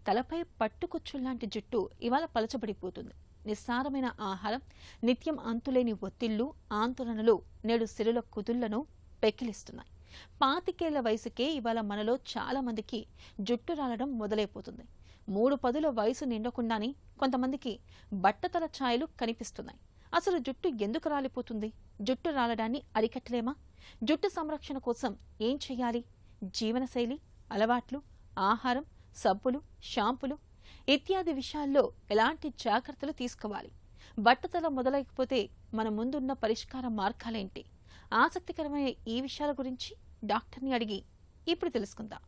తలపై పట్టుకుచ్చుల్లాంటి జుట్టు ఇవాళ పలచబడిపోతుంది. నిస్సారమైన ఆహారం, నిత్యం అంతులేని ఒత్తిళ్లు, ఆందోళనలు నేడు సిరుల కుదుళ్లను పెకిలిస్తున్నాయి. 25 వయసుకే ఇవాళ మనలో చాలా మందికి జుట్టు రాలడం మొదలైపోతుంది. 3 వయసు నిండకుండానే కొంతమందికి బట్టతల ఛాయలు కనిపిస్తున్నాయి. అసలు జుట్టు ఎందుకు రాలిపోతుంది? జుట్టు రాలడాన్ని అరికట్టలేమా? జుట్టు సంరక్షణ కోసం ఏం చేయాలి? జీవనశైలి, అలవాట్లు, ఆహారం, సబ్బులు, షాంపులు ఇత్యాది విషయాల్లో ఎలాంటి జాగ్రత్తలు తీసుకోవాలి? బట్టతల మొదలైపోతే మన ముందున్న పరిష్కార మార్గాలేంటి? ఆసక్తికరమైన ఈ విషయాల గురించి డాక్టర్ని అడిగి ఇప్పుడు తెలుసుకుందాం.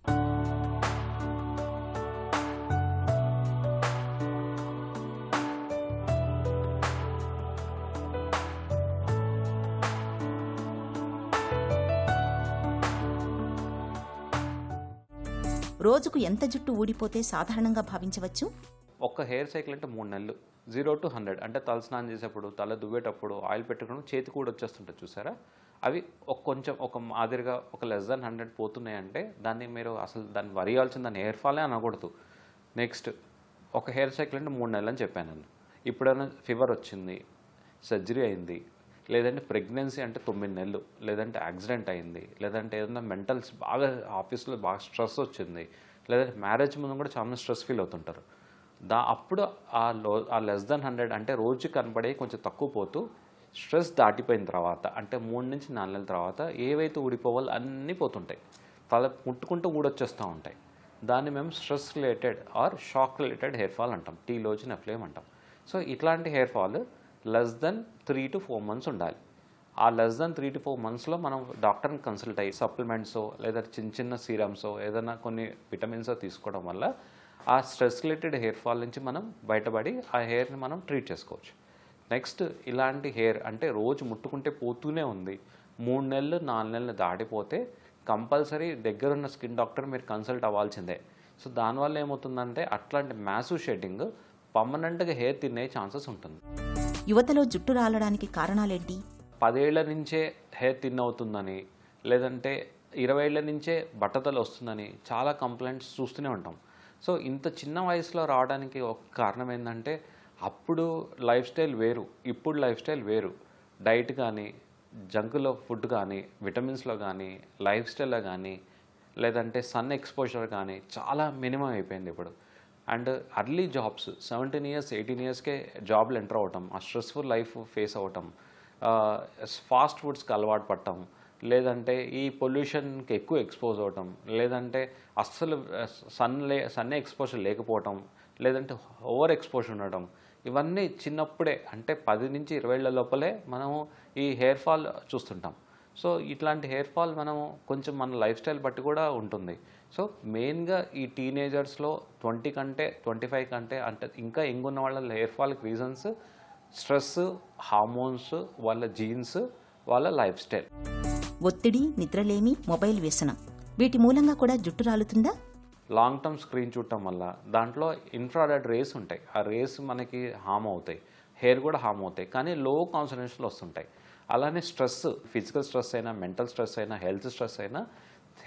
రోజుకు ఎంత జుట్టు ఊడిపోతే సాధారణంగా భావించవచ్చు? ఒక్క హెయిర్ సైకిల్ అంటే 3 నెలలు. 0 to 100 అంటే తల స్నానం చేసేప్పుడు, తల దువ్వేటప్పుడు, ఆయిల్ పెట్టుకోవడం చేతికి కూడా వచ్చేస్తుంటుంది చూసారా? అవి కొంచెం ఒక మాదిరిగా ఒక లెస్ దాన్ 100 పోతున్నాయంటే దాన్ని మీరు అసలు దాన్ని వరియాల్సిన దాన్ని హెయిర్ ఫాలే అనకూడదు. నెక్స్ట్ ఒక హెయిర్ సైకిల్ అంటే 3 నెలలు అని చెప్పాను నేను. ఇప్పుడైనా ఫీవర్ వచ్చింది, సర్జరీ అయింది, లేదంటే ప్రెగ్నెన్సీ అంటే 9 నెలలు, లేదంటే యాక్సిడెంట్ అయింది, లేదంటే ఏదైనా మెంటల్స్ బాగా ఆఫీస్లో బాగా స్ట్రెస్ వచ్చింది, లేదంటే మ్యారేజ్ ముందు కూడా చాలా స్ట్రెస్ ఫీల్ అవుతుంటారు. అప్పుడు ఆ లెస్ దాన్ 100 అంటే రోజు కనబడే కొంచెం తక్కువ పోతూ స్ట్రెస్ దాటిపోయిన తర్వాత అంటే 3 నుంచి 4 నెలల తర్వాత ఏవైతే ఊడిపోవాలో అన్నీ పోతుంటాయి. తల ముట్టుకుంటూ ఊడొచ్చేస్తూ ఉంటాయి. దాన్ని మేము stress related are shock related hair fall అంటాం. టీలోచి నెఫ్లేమ్ అంటాం. సో ఇట్లాంటి hair fall less than 3 to 4 months ఉండాలి. ఆ లెస్ దెన్ 3 to 4 monthsలో మనం డాక్టర్ని కన్సల్ట్ అయ్యి సప్లిమెంట్సో లేదా చిన్న సీరమ్సో ఏదైనా కొన్ని విటమిన్సో తీసుకోవడం వల్ల ఆ స్ట్రెస్ రిలేటెడ్ హెయిర్ ఫాల్ నుంచి మనం బయటపడి ఆ హెయిర్ని మనం ట్రీట్ చేసుకోవచ్చు. నెక్స్ట్ ఇలాంటి హెయిర్ అంటే రోజు ముట్టుకుంటే పోతూనే ఉంది, 3 నెలలు 4 నెలలు దాటిపోతే కంపల్సరీ దగ్గరున్న స్కిన్ డాక్టర్ మీరు కన్సల్ట్ అవ్వాల్సిందే. సో దానివల్ల ఏమవుతుందంటే అట్లాంటి మ్యాసివ్ షెడ్డింగ్ పర్మనెంట్గా హెయిర్ తినే ఛాన్సెస్ ఉంటుంది. యువతలో జుట్టు రాలడానికి కారణాలేంటి? 10 ఏళ్ల నుంచే హెయిర్ థిన్ అవుతుందని, లేదంటే 20 ఏళ్ల నుంచే బట్టతలు వస్తుందని చాలా కంప్లైంట్స్ చూస్తూనే ఉంటాం. సో ఇంత చిన్న వయసులో రావడానికి ఒక కారణం ఏంటంటే అప్పుడు లైఫ్ స్టైల్ వేరు, ఇప్పుడు లైఫ్ స్టైల్ వేరు. డైట్ కానీ, జంకులో ఫుడ్ కానీ, విటమిన్స్లో కానీ, లైఫ్ స్టైల్లో కానీ, లేదంటే సన్ ఎక్స్పోజర్ కానీ చాలా మినిమం అయిపోయింది ఇప్పుడు. అండ్ అర్లీ జాబ్స్ 17 years 18 yearsకే జాబ్లు ఎంటర్ అవ్వటం, ఆ స్ట్రెస్ఫుల్ లైఫ్ ఫేస్ అవ్వటం, ఫాస్ట్ ఫుడ్స్కి అలవాటు పడటం, లేదంటే ఈ పొల్యూషన్కి ఎక్కువ ఎక్స్పోజ్ అవ్వటం, లేదంటే అస్సలు సన్ ఎక్స్పోజర్ లేకపోవటం, లేదంటే ఓవర్ ఎక్స్పోజర్ ఉండటం, ఇవన్నీ చిన్నప్పుడే అంటే 10 నుంచి 20 ఏళ్ల లోపలే మనము ఈ హెయిర్ ఫాల్ చూస్తుంటాం. సో ఇట్లాంటి హెయిర్ ఫాల్ మనము కొంచెం మన లైఫ్ స్టైల్ బట్టి కూడా ఉంటుంది. సో మెయిన్గా ఈ టీనేజర్స్లో 20 కంటే 25 కంటే అంటే ఇంకా యంగ్ ఉన్న వాళ్ళ హెయిర్ ఫాల్కి రీజన్స్ స్ట్రెస్, హార్మోన్స్, వాళ్ళ జీన్స్, వాళ్ళ లైఫ్ స్టైల్. ఒత్తిడి, నిద్రలేమి, మొబైల్ వ్యసనం వీటి మూలంగా కూడా జుట్టు రాలుతుందా? లాంగ్ టర్మ్ స్క్రీన్ చూడటం వల్ల దాంట్లో ఇన్ఫ్రారెడ్ రేస్ ఉంటాయి. ఆ రేస్ మనకి హార్మ్ అవుతాయి, హెయిర్ కూడా హార్మ్ అవుతాయి, కానీ లో కాన్సన్ట్రేషన్లో వస్తుంటాయి. అలానే స్ట్రెస్, ఫిజికల్ స్ట్రెస్ అయినా, మెంటల్ స్ట్రెస్ అయినా, హెల్త్ స్ట్రెస్ అయినా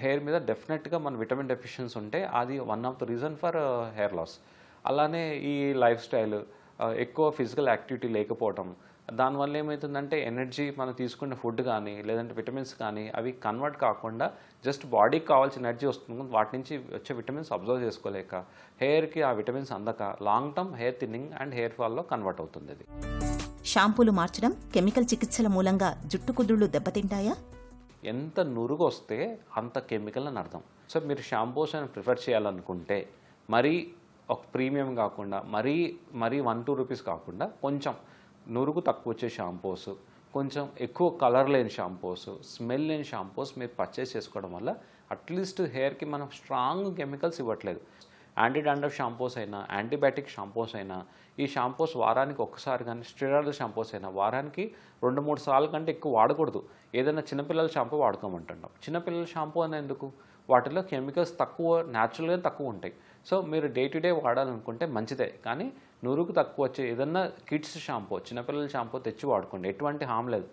హెయిర్ మీద డెఫినెట్గా మన విటమిన్ డెఫిషియన్సీ ఉంటే అది one of the reason for hair loss. అలానే ఈ లైఫ్ స్టైల్, ఎక్కువ ఫిజికల్ యాక్టివిటీ లేకపోవటం, దానివల్ల ఏమవుతుందంటే ఎనర్జీ మనం తీసుకునే ఫుడ్ కానీ లేదంటే విటమిన్స్ కానీ అవి కన్వర్ట్ కాకుండా జస్ట్ బాడీకి కావాల్సిన ఎనర్జీ వస్తుంది, వాటి నుంచి వచ్చే విటమిన్స్ అబ్జర్వ్ చేసుకోలేక హెయిర్కి ఆ విటమిన్స్ అందక long term hair thinning and hair ఫాల్లో కన్వర్ట్ అవుతుంది. అది షాంపూలు మార్చడం, కెమికల్ చికిత్సల మూలంగా జుట్టు కుదుళ్లు దెబ్బతింటాయా? ఎంత నురుగు వస్తే అంత కెమికల్ అని అర్థం. సో మీరు షాంపూస్ అని ప్రిఫర్ చేయాలనుకుంటే మరీ ఒక ప్రీమియం కాకుండా, మరీ 1-2 రూపీస్ కాకుండా కొంచెం నురుగు తక్కువ వచ్చే షాంపూస్, కొంచెం ఎక్కువ కలర్ లేని షాంపూస్, స్మెల్ లేని షాంపూస్ మీరు పర్చేస్ చేసుకోవడం వల్ల అట్లీస్ట్ హెయిర్కి మనం స్ట్రాంగ్ కెమికల్స్ ఇవ్వట్లేదు. యాంటీ డాండ్రఫ్ షాంపూస్ అయినా, యాంటీబయాటిక్ షాంపూస్ అయినా, ఈ షాంపూస్ వారానికి ఒక్కసారి కానీ, స్టెరాయిడ్ షాంపూస్ అయినా వారానికి 2-3 సార్లు కంటే ఎక్కువ వాడకూడదు. ఏదైనా చిన్నపిల్లల షాంపూ వాడుకోమంటున్నాం. చిన్నపిల్లల షాంపూ అనేది ఎందుకు? వాటిలో కెమికల్స్ తక్కువ, న్యాచురల్గా తక్కువ ఉంటాయి. సో మీరు డే టు డే వాడాలనుకుంటే మంచిదే, కానీ నురుగు తక్కువ వచ్చే ఏదన్నా కిడ్స్ షాంపూ, చిన్నపిల్లల షాంపూ తెచ్చి వాడుకోండి, ఎటువంటి హామ్ లేదు.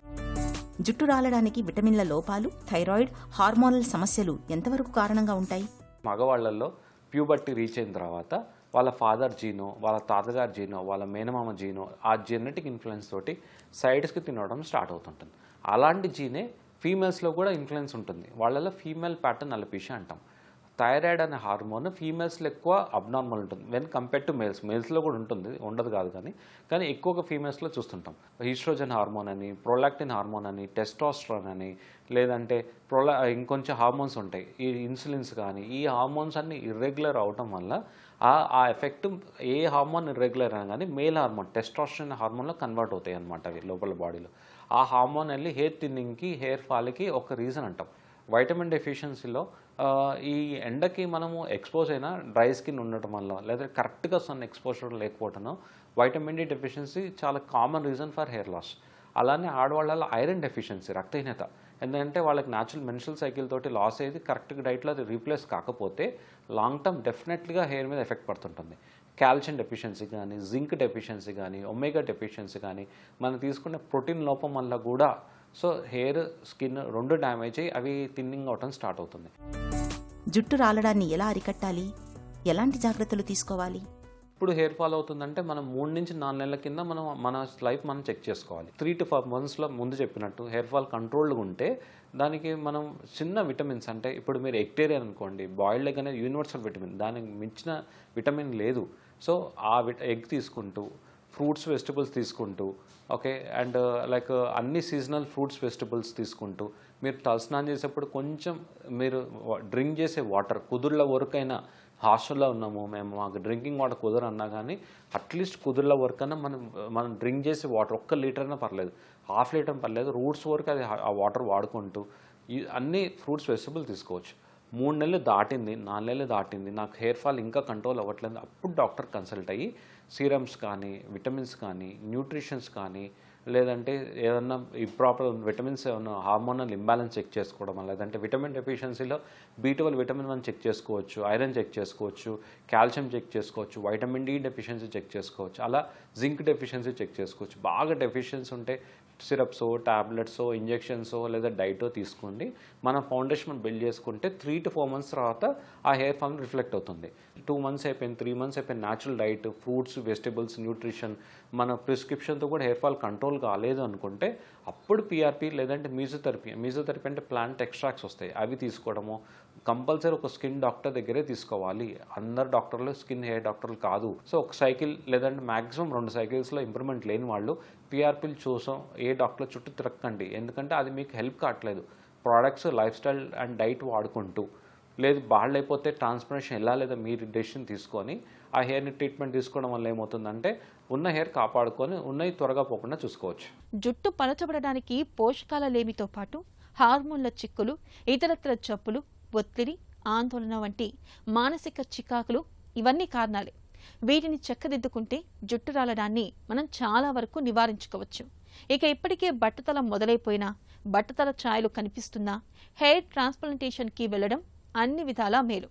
జుట్టు రాలడానికి విటమిన్ల లోపాలు, థైరాయిడ్, హార్మోనల్ సమస్యలు ఎంతవరకు కారణంగా ఉంటాయి? మగవాళ్లలో ప్యూబర్టీ రీచ్ అయిన తర్వాత వాళ్ళ ఫాదర్ జీనో, వాళ్ళ తాతగారి జీనో, వాళ్ళ మేనమామ జీనో, ఆ జెనెటిక్ ఇన్ఫ్లుయెన్స్ తోటి సైడ్స్కి తినడం స్టార్ట్ అవుతుంటుంది. అలాంటి జీనే ఫీమేల్స్లో కూడా ఇన్ఫ్లుయెన్స్ ఉంటుంది. వాళ్ళలో ఫీమేల్ ప్యాటర్న్ అలపీషియా అంటాం. థైరాయిడ్ అనే హార్మోన్ ఫీమేల్స్లో ఎక్కువ అబ్నార్మల్ ఉంటుంది వెన్ కంపేర్ టు మేల్స్లో కూడా ఉంటుంది, ఉండదు కాదు, కానీ ఎక్కువగా ఫీమేల్స్లో చూస్తుంటాం. ఈస్ట్రోజన్ హార్మోన్ అని, ప్రొలాక్టిన్ హార్మోన్ అని, టెస్టోస్టెరాన్ అని, లేదంటే ఇంకొంచెం హార్మోన్స్ ఉంటాయి, ఈ ఇన్సులిన్స్ కానీ, ఈ హార్మోన్స్ అన్ని ఇర్రెగ్యులర్ అవటం వల్ల ఆ ఎఫెక్ట్ ఏ హార్మోన్ ఇర్రెగ్యులర్ అయినా కానీ మేల్ హార్మోన్ టెస్టోస్టెరాన్ హార్మోన్లో కన్వర్ట్ అవుతాయి అన్నమాట అవి లోపల బాడీలో. ఆ హార్మోన్ వెళ్ళి హెయిర్ థిన్నింగ్కి, హెయిర్ ఫాల్కి ఒక రీజన్ అంటాం. వైటమిన్ డెఫిషియన్సీలో ఈ ఎండకి మనము ఎక్స్పోజ్ అయినా డ్రై స్కిన్ ఉండటం వల్ల, లేదా కరెక్ట్గా సన్ ఎక్స్పోజర్ లేకపోవటం, వైటమిన్ డి డెఫిషియన్సీ చాలా common reason for hair loss. అలానే ఆడవాళ్ళలో ఐరన్ డెఫిషియన్సీ, రక్తహీనత, ఎందుకంటే వాళ్ళకి న్యాచురల్ మెన్స్ట్రువల్ సైకిల్ తోటి లాస్ అయ్యేది కరెక్ట్గా డైట్లో అది రీప్లేస్ కాకపోతే లాంగ్ టర్మ్ డెఫినెట్లీగా హెయిర్ మీద ఎఫెక్ట్ పడుతుంటుంది. కాల్షియం డెఫిషియన్సీ కానీ, జింక్ డెఫిషియన్సీ కానీ, ఒమేగా డెఫిషియన్సీ కానీ, మనం తీసుకునే ప్రోటీన్ లోపం వల్ల కూడా సో హెయిర్, స్కిన్ రెండు డ్యామేజ్ అయ్యి అవి థిన్నింగ్ అవటం స్టార్ట్ అవుతుంది. జుట్టు రాలడాన్ని ఎలా అరికట్టాలి? ఎలాంటి జాగ్రత్తలు తీసుకోవాలి? ఇప్పుడు హెయిర్ ఫాల్ అవుతుందంటే మనం 3 నుంచి 4 నెలల కింద మన లైఫ్ మనం చెక్ చేసుకోవాలి. 3 to 4 monthsలో ముందు చెప్పినట్టు హెయిర్ ఫాల్ కంట్రోల్గా ఉంటే దానికి మనం చిన్న విటమిన్స్, అంటే ఇప్పుడు మీరు ఎగ్టేరియన్ అనుకోండి, బాయిల్డ్ ఎగ్ అనేది యూనివర్సల్ విటమిన్, దానికి మించిన విటమిన్ లేదు. సో ఆ ఎగ్ తీసుకుంటూ, ఫ్రూట్స్ వెజిటబుల్స్ తీసుకుంటూ, ఓకే, అండ్ లైక్ అన్ని సీజనల్ ఫ్రూట్స్ వెజిటబుల్స్ తీసుకుంటూ, మీరు తలస్నానం చేసేప్పుడు కొంచెం మీరు డ్రింక్ చేసే వాటర్ కుదుర్ల వరకైనా, హాస్టల్లో ఉన్నాము మేము, మాకు డ్రింకింగ్ వాటర్ కుదర అన్నా కానీ అట్లీస్ట్ కుదుర్ల వరకు అయినా మనం డ్రింక్ చేసే వాటర్ 1 లీటర్ అయినా పర్లేదు, ½ లీటర్ పర్లేదు, రూట్స్ వరకు అది ఆ వాటర్ వాడుకుంటూ అన్ని ఫ్రూట్స్ వెజిటబుల్ తీసుకోవచ్చు. 3 నెలలు దాటింది, 4 నెలలు దాటింది, నాకు హెయిర్ ఫాల్ ఇంకా కంట్రోల్ అవ్వట్లేదు, అప్పుడు డాక్టర్ కన్సల్ట్ అయ్యి సీరమ్స్ కానీ, విటమిన్స్ కానీ, న్యూట్రిషన్స్ కానీ, లేదంటే ఏదన్నా ఇంప్రాపర్ విటమిన్స్ ఏమన్నా హార్మోనల్ ఇంబ్యాలెన్స్ చెక్ చేసుకోవడం, లేదంటే విటమిన్ డెఫిషియన్సీలో B12 విటమిన్ 1 చెక్ చేసుకోవచ్చు, ఐరన్ చెక్ చేసుకోవచ్చు, కాల్షియం చెక్ చేసుకోవచ్చు, వైటమిన్ డి డెఫిషియన్సీ చెక్ చేసుకోవచ్చు, అలా జింక్ డెఫిషియన్సీ చెక్ చేసుకోవచ్చు. బాగా డెఫిషియన్సీ ఉంటే సిరప్సో, టాబ్లెట్సో, ఇంజెక్షన్సో లేదా డైటో తీసుకోండి. మన ఫౌండేషన్ బిల్డ్ చేసుకుంటే 3 to 4 months తర్వాత ఆ హెయిర్ ఫాల్ రిఫ్లెక్ట్ అవుతుంది. 2 months అయిపోయింది, 3 months అయిపోయింది, natural diet, fruits, vegetables, nutrition, మన ప్రిస్క్రిప్షన్తో కూడా హెయిర్ ఫాల్ కంట్రోల్ కాలేదు అనుకుంటే అప్పుడు పిఆర్పి లేదంటే మీజోథెరపీ అంటే ప్లాంట్ ఎక్స్ట్రాక్ట్స్ వస్తాయి, అవి తీసుకోవడము. కంపల్సరీ ఒక స్కిన్ డాక్టర్ దగ్గరే తీసుకోవాలి. అందరు డాక్టర్లు స్కిన్ హెయిర్ డాక్టర్లు కాదు. సో ఒక సైకిల్ లేదంటే మ్యాక్సిమం 2 cyclesలో ఇంప్రూవ్మెంట్ లేని వాళ్ళు పిఆర్పీలు చూసాం ఏ డాక్టర్ చుట్టూ తిరగకండి, ఎందుకంటే అది మీకు హెల్ప్ కావట్లేదు. Products, life style and diet వాడుకుంటూ, లేదు బాగాలేకపోతే ట్రాన్స్ప్లాంటేషన్ ఎలా లేదా మీరు డెసిషన్ తీసుకొని ఆ హెయిర్ని ట్రీట్మెంట్ తీసుకోవడం వల్ల ఏమవుతుందంటే ఉన్న హెయిర్ కాపాడుకొని ఉన్నవి త్వరగా పోకుండా చూసుకోవచ్చు. జుట్టు పలచబడడానికి పోషకాల లేమితో పాటు హార్మోన్ల చిక్కులు, ఇతరత్ర జబ్బులు, ఒత్తిడి, ఆందోళన వంటి మానసిక చికాకులు ఇవన్నీ కారణాలే. వీటిని చక్కదిద్దుకుంటే జుట్టు రాలడాన్ని మనం చాలా వరకు నివారించుకోవచ్చు. ఇక ఇప్పటికే బట్టతల మొదలైపోయినా, బట్టతల ఛాయలు కనిపిస్తున్నా హెయిర్ ట్రాన్స్ప్లాంటేషన్కి వెళ్లడం అన్ని విధాలా మేలు.